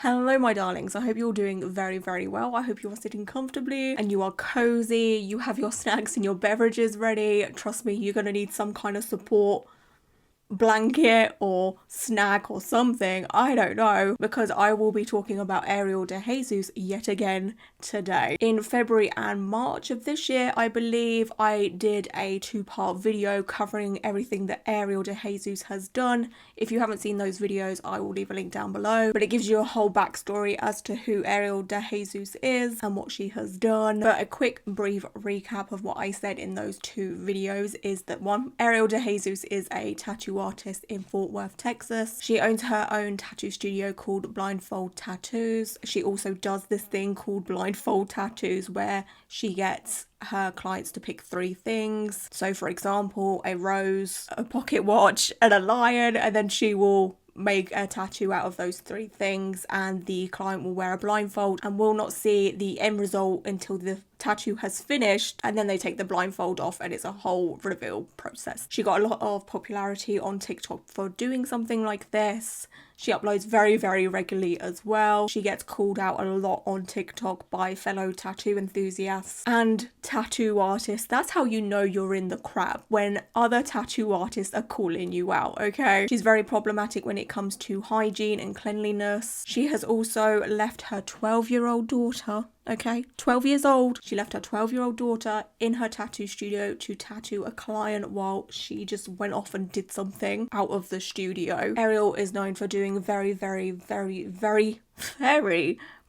Hello my darlings, I hope you're doing very well. I hope you are sitting comfortably and you are cozy, you have your snacks and your beverages ready. Trust me, you're gonna need some kind of support blanket or snack or something, I don't know, because I will be talking about Ariel Dejesus yet again today. In February and March of this year, I believe I did a two-part video covering everything that Ariel Dejesus has done. If you haven't seen those videos, I will leave a link down below, but it gives you a whole backstory as to who Ariel Dejesus is and what she has done. But a quick brief recap of what I said in those two videos is that one, Ariel Dejesus is a tattoo artist in Fort Worth, Texas. She owns her own tattoo studio called Blindfold Tattoos. She also does this thing called Blindfold Tattoos where she gets her clients to pick 3 things. So for example, a rose, a pocket watch, and a lion, and then she will make a tattoo out of those 3 things, and the client will wear a blindfold and will not see the end result until the tattoo has finished, and then they take the blindfold off and it's a whole reveal process. She got a lot of popularity on TikTok for doing something like this. She uploads very regularly as well. She gets called out a lot on TikTok by fellow tattoo enthusiasts and tattoo artists. That's how you know you're in the crap, when other tattoo artists are calling you out, okay? She's very problematic when it comes to hygiene and cleanliness. She has also left her 12-year-old daughter, okay, 12 years old. She left her 12-year-old daughter in her tattoo studio to tattoo a client while she just went off and did something out of the studio. Ariel is known for doing very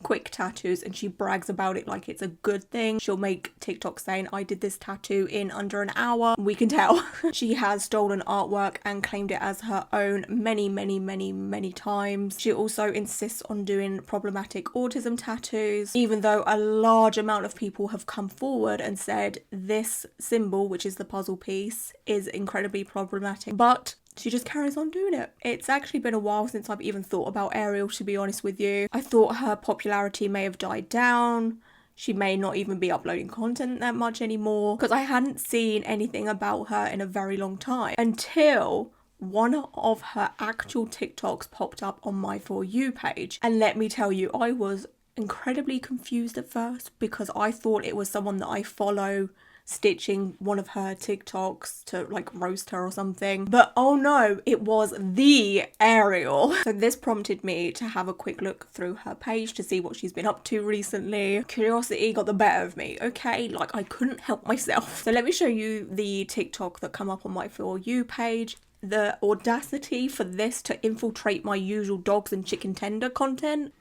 quick tattoos, and she brags about it like it's a good thing. She'll make TikTok saying, I did this tattoo in under an hour. We can tell. She has stolen artwork and claimed it as her own many times. She also insists on doing problematic autism tattoos, even though a large amount of people have come forward and said this symbol, which is the puzzle piece, is incredibly problematic. But she just carries on doing it. It's actually been a while since I've even thought about Ariel, to be honest with you. I thought her popularity may have died down. She may not even be uploading content that much anymore, because I hadn't seen anything about her in a very long time until one of her actual TikToks popped up on my For You page. And let me tell you, I was incredibly confused at first because I thought it was someone that I follow stitching one of her TikToks to like roast her or something, but oh no, it was the Ariel. So this prompted me to have a quick look through her page to see what she's been up to recently. Curiosity got the better of me, okay? Like, I couldn't help myself. So let me show you the TikTok that come up on my For You page. The audacity for this to infiltrate my usual dogs and chicken tender content.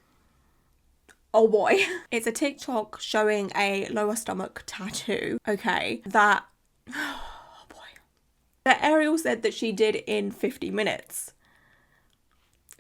Oh boy. It's a TikTok showing a lower stomach tattoo, okay, that, oh boy, that Ariel said that she did in 50 minutes.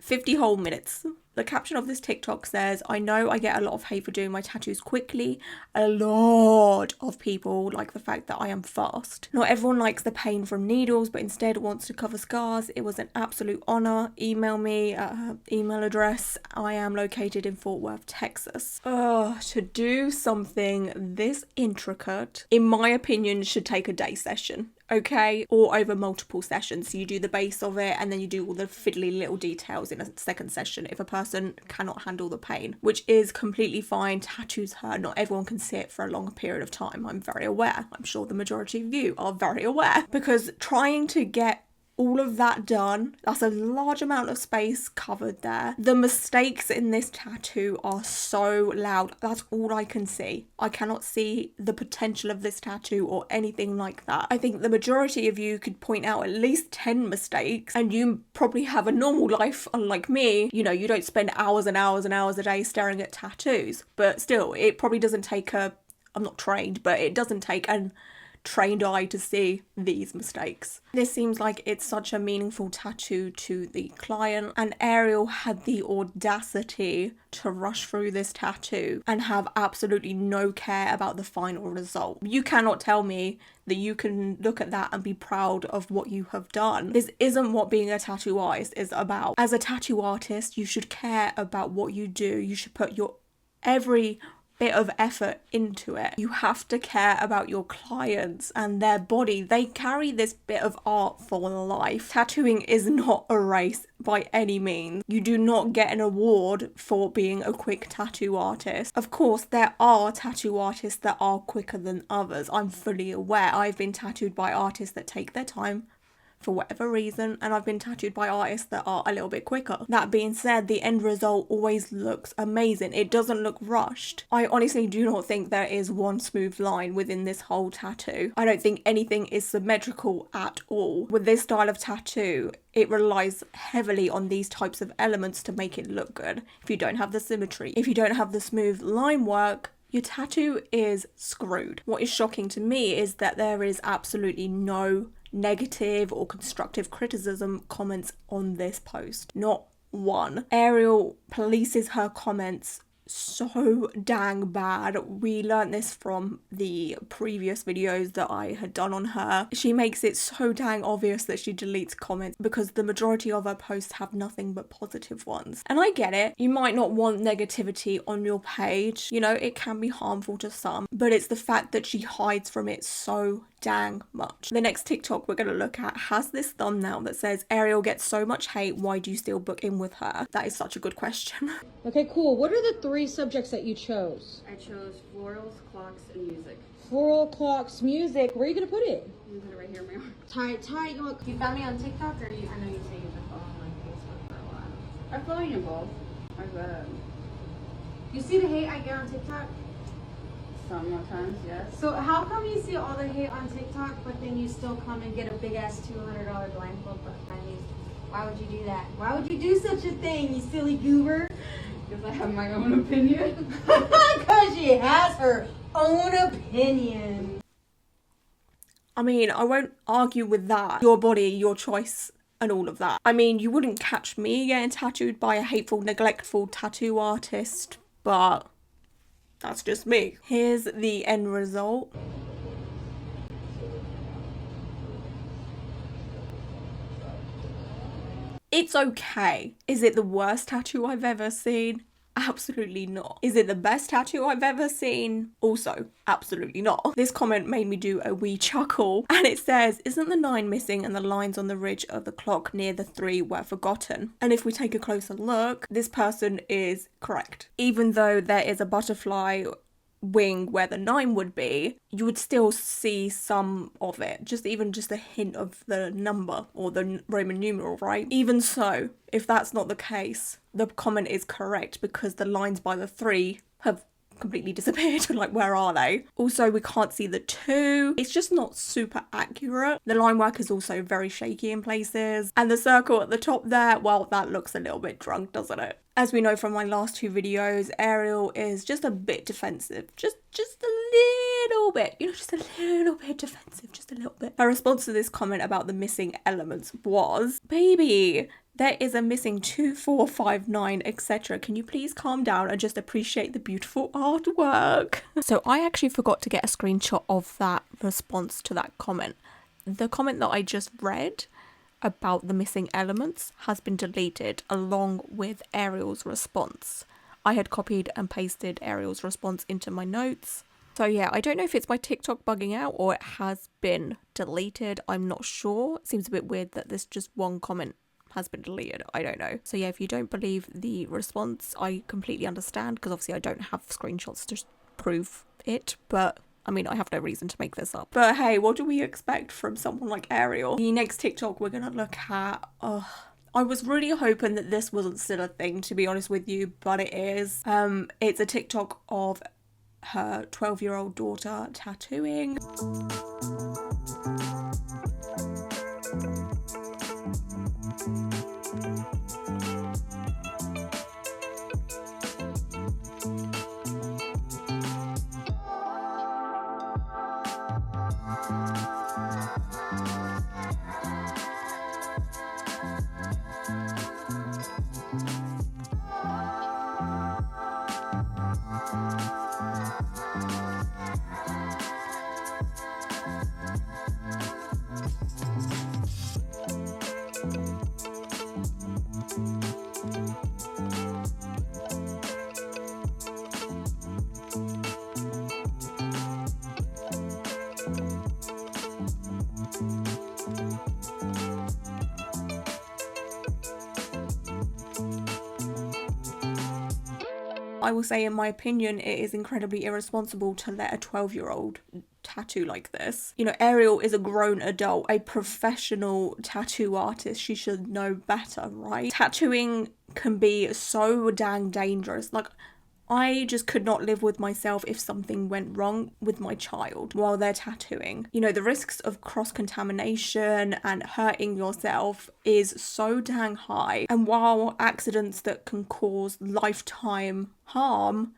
50 whole minutes. The caption of this TikTok says, I know I get a lot of hate for doing my tattoos quickly. A lot of people like the fact that I am fast. Not everyone likes the pain from needles, but instead wants to cover scars. It was an absolute honor. Email me at her email address. I am located in Fort Worth, Texas. To do something this intricate, in my opinion, should take a day session. Okay, or over multiple sessions. So you do the base of it and then you do all the fiddly little details in a second session if a person cannot handle the pain, which is completely fine. Tattoos hurt. Not everyone can sit for a longer period of time. I'm very aware. I'm sure the majority of you are very aware, because trying to get all of that done, that's a large amount of space covered there. The mistakes in this tattoo are so loud. That's all I can see. I cannot see the potential of this tattoo or anything like that. I think the majority of you could point out at least 10 mistakes, and you probably have a normal life, unlike me. You know, you don't spend hours and hours and hours a day staring at tattoos, but still, it probably doesn't take I'm not trained, but it doesn't take an trained eye to see these mistakes. This seems like it's such a meaningful tattoo to the client, and Ariel had the audacity to rush through this tattoo and have absolutely no care about the final result. You cannot tell me that you can look at that and be proud of what you have done. This isn't what being a tattoo artist is about. As a tattoo artist, you should care about what you do. You should put your every bit of effort into it. You have to care about your clients and their body. They carry this bit of art for life. Tattooing is not a race by any means. You do not get an award for being a quick tattoo artist. Of course, there are tattoo artists that are quicker than others. I'm fully aware. I've been tattooed by artists that take their time for whatever reason, and I've been tattooed by artists that are a little bit quicker. That being said, the end result always looks amazing. It doesn't look rushed. I honestly do not think there is one smooth line within this whole tattoo. I don't think anything is symmetrical at all. With this style of tattoo, it relies heavily on these types of elements to make it look good. If you don't have the symmetry, if you don't have the smooth line work, your tattoo is screwed. What is shocking to me is that there is absolutely no negative or constructive criticism comments on this post. Not one. Ariel polices her comments so dang bad. We learned this from the previous videos that I had done on her. She makes it so dang obvious that she deletes comments because the majority of her posts have nothing but positive ones. And I get it. You might not want negativity on your page. You know, it can be harmful to some, but it's the fact that she hides from it so dang much. The next TikTok we're going to look at has this thumbnail that says, Ariel gets so much hate, why do you still book in with her? That is such a good question. Okay, cool. What are the 3 subjects that you chose? I chose florals, clocks, and music. Floral, clocks, music. Where are you going to put it? I'm gonna put it right here in my arm. Tight. You found me on TikTok, or I know you say you've been following my Facebook for a while. I'm following you both. You see the hate I get on TikTok? Sometimes, yes. So how come you see all the hate on TikTok, but then you still come and get a big ass $200 blindfold behind you? Why would you do that? Why would you do such a thing, you silly goober? Because I have my own opinion. Because she has her own opinion. I mean, I won't argue with that. Your body, your choice, and all of that. I mean, you wouldn't catch me getting tattooed by a hateful, neglectful tattoo artist, but that's just me. Here's the end result. It's okay. Is it the worst tattoo I've ever seen? Absolutely not. Is it the best tattoo I've ever seen? Also, absolutely not. This comment made me do a wee chuckle, and it says, isn't the 9 missing and the lines on the ridge of the clock near the 3 were forgotten? And if we take a closer look, this person is correct. Even though there is a butterfly wing where the 9 would be, you would still see some of it, just a hint of the number or the Roman numeral, right? Even so, if that's not the case, the comment is correct because the lines by the 3 have completely disappeared. Like, where are they? Also, we can't see the 2. It's just not super accurate. The line work is also very shaky in places, and the circle at the top there, well, that looks a little bit drunk, doesn't it? As we know from my last 2 videos, Ariel is just a bit defensive. Just a little bit. You know, just a little bit defensive. Just a little bit. Her response to this comment about the missing elements was, baby, there is a missing 2, 4, 5, 9, etc. Can you please calm down and just appreciate the beautiful artwork? So I actually forgot to get a screenshot of that response to that comment. The comment that I just read about the missing elements has been deleted along with Ariel's response. I had copied and pasted Ariel's response into my notes. So yeah, I don't know if it's my TikTok bugging out or it has been deleted. I'm not sure. It seems a bit weird that this just one comment has been deleted. I don't know. So yeah, if you don't believe the response, I completely understand because obviously I don't have screenshots to prove it, but I mean, I have no reason to make this up. But hey, what do we expect from someone like Ariel? The next TikTok we're gonna look at, I was really hoping that this wasn't still a thing, to be honest with you, but it is. It's a TikTok of her 12-year-old daughter tattooing. I will say, in my opinion, it is incredibly irresponsible to let a 12-year-old tattoo like this. You know, Ariel is a grown adult, a professional tattoo artist. She should know better, right? Tattooing can be so dang dangerous. Like, I just could not live with myself if something went wrong with my child while they're tattooing. You know, the risks of cross-contamination and hurting yourself is so dang high. And while accidents that can cause lifetime harm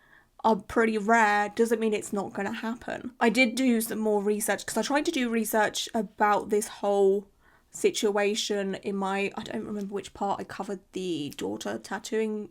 are pretty rare, doesn't mean it's not going to happen. I did do some more research because I tried to do research about this whole situation in my, I don't remember which part I covered the daughter tattooing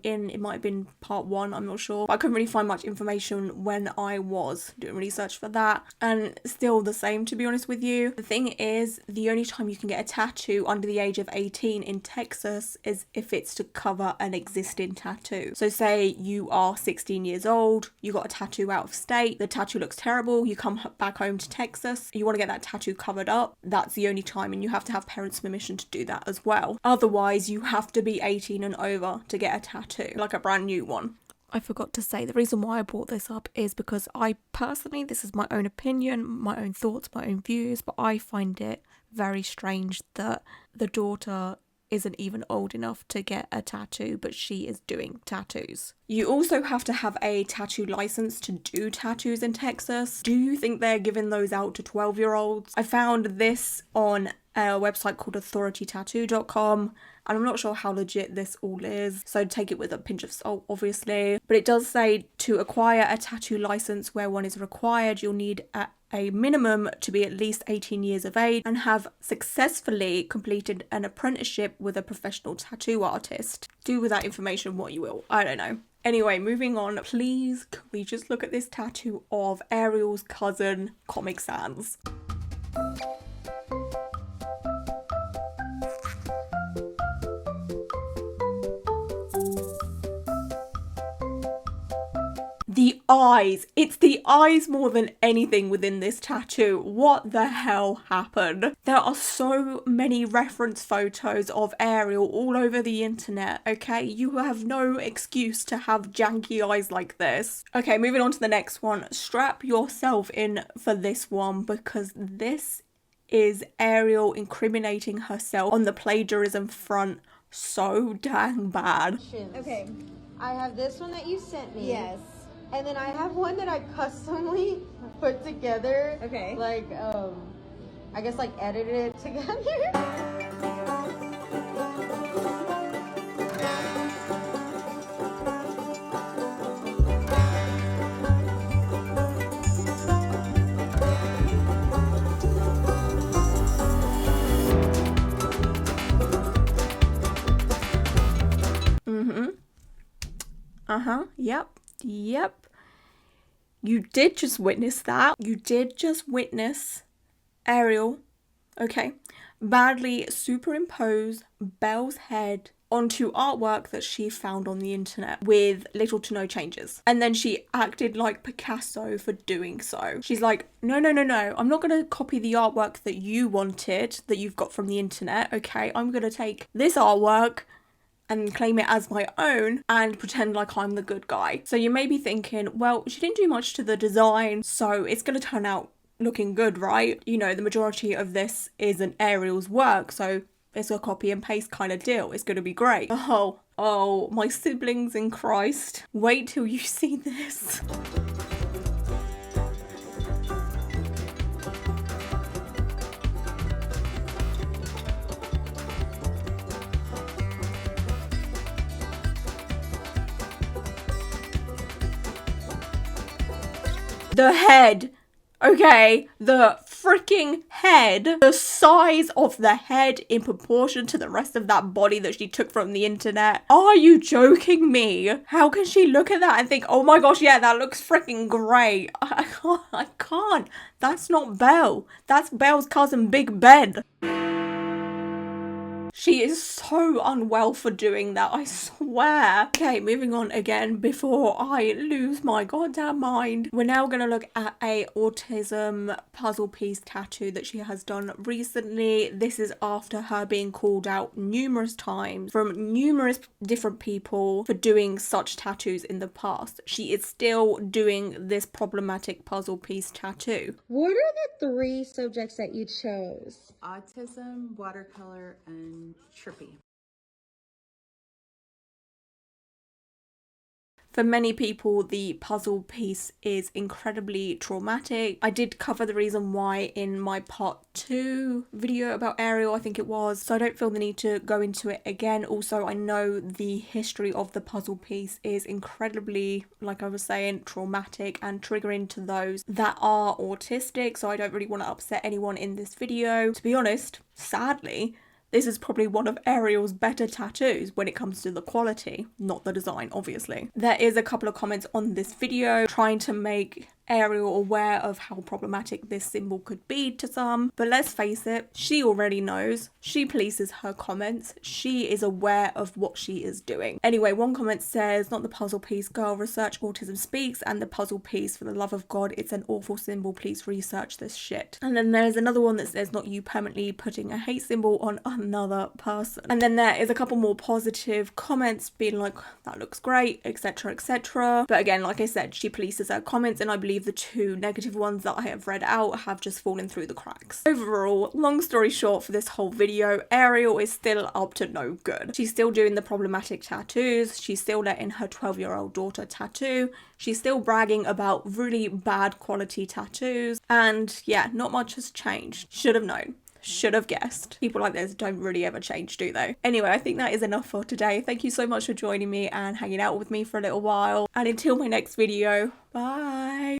in. It might have been part 1, I'm not sure, but I couldn't really find much information when I was doing research for that, and still the same, to be honest with you. The thing is, the only time you can get a tattoo under the age of 18 in Texas is if it's to cover an existing tattoo. So say you are 16 years old, you got a tattoo out of state, the tattoo looks terrible, you come back home to Texas, you want to get that tattoo covered up, that's the only time, and you have to have parents' permission to do that as well. Otherwise, you have to be 18 and over to get a tattoo, like a brand new one. I forgot to say, the reason why I brought this up is because I personally, this is my own opinion, my own thoughts, my own views, but I find it very strange that the daughter isn't even old enough to get a tattoo, but she is doing tattoos. You also have to have a tattoo license to do tattoos in Texas. Do you think they're giving those out to 12-year-olds? I found this on a website called authoritytattoo.com, and I'm not sure how legit this all is, so take it with a pinch of salt, obviously. But it does say to acquire a tattoo license where one is required, you'll need a minimum to be at least 18 years of age and have successfully completed an apprenticeship with a professional tattoo artist. Do with that information what you will, I don't know. Anyway, moving on, please can we just look at this tattoo of Ariel's cousin, Comic Sans. The eyes. It's the eyes more than anything within this tattoo. What the hell happened? There are so many reference photos of Ariel all over the internet, okay? You have no excuse to have janky eyes like this. Okay, moving on to the next one. Strap yourself in for this one because this is Ariel incriminating herself on the plagiarism front so dang bad. Okay. I have this one that you sent me. Yes. And then I have one that I customly put together. Okay. Like, I guess like edited it together. Yep. You did just witness that. You did just witness Ariel, okay, badly superimpose Belle's head onto artwork that she found on the internet with little to no changes. And then she acted like Picasso for doing so. She's like, no, I'm not going to copy the artwork that you wanted, that you've got from the internet, okay? I'm going to take this artwork and claim it as my own and pretend like I'm the good guy. So you may be thinking, well, she didn't do much to the design, so it's going to turn out looking good, right? You know, the majority of this isn't Ariel's work, so it's a copy and paste kind of deal. It's going to be great. Oh, my siblings in Christ. Wait till you see this. The head, okay, the freaking head, the size of the head in proportion to the rest of that body that she took from the internet. Are you joking me? How can she look at that and think, oh my gosh, yeah, that looks freaking great? I can't. That's not Belle. That's Belle's cousin, Big Ben. She is so unwell for doing that, I swear. Okay, moving on again before I lose my goddamn mind. We're now going to look at a autism puzzle piece tattoo that she has done recently. This is after her being called out numerous times from numerous different people for doing such tattoos in the past. She is still doing this problematic puzzle piece tattoo. What are the 3 subjects that you chose? Autism, watercolor, and trippy. For many people, the puzzle piece is incredibly traumatic. I did cover the reason why in my part 2 video about Ariel, I think it was, so I don't feel the need to go into it again. Also, I know the history of the puzzle piece is incredibly, like I was saying, traumatic and triggering to those that are autistic, so I don't really want to upset anyone in this video. To be honest, sadly, this is probably one of Ariel's better tattoos when it comes to the quality, not the design, obviously. There is a couple of comments on this video trying to make Ariel aware of how problematic this symbol could be to some, but let's face it, she already knows. She polices her comments. She is aware of what she is doing. Anyway, one comment says, not the puzzle piece, girl, research autism speaks, and the puzzle piece, for the love of God, it's an awful symbol, please research this shit. And then there's another one that says, not you permanently putting a hate symbol on another person. And then there is a couple more positive comments being like, that looks great, etc, etc. But again, like I said, she polices her comments, and I believe the 2 negative ones that I have read out have just fallen through the cracks. Overall, long story short for this whole video, Ariel is still up to no good. She's still doing the problematic tattoos. She's still letting her 12-year-old daughter tattoo. She's still bragging about really bad quality tattoos. And yeah, not much has changed. Should have known. Should have guessed. People like this don't really ever change, do they? Anyway, I think that is enough for today. Thank you so much for joining me and hanging out with me for a little while. And until my next video, bye!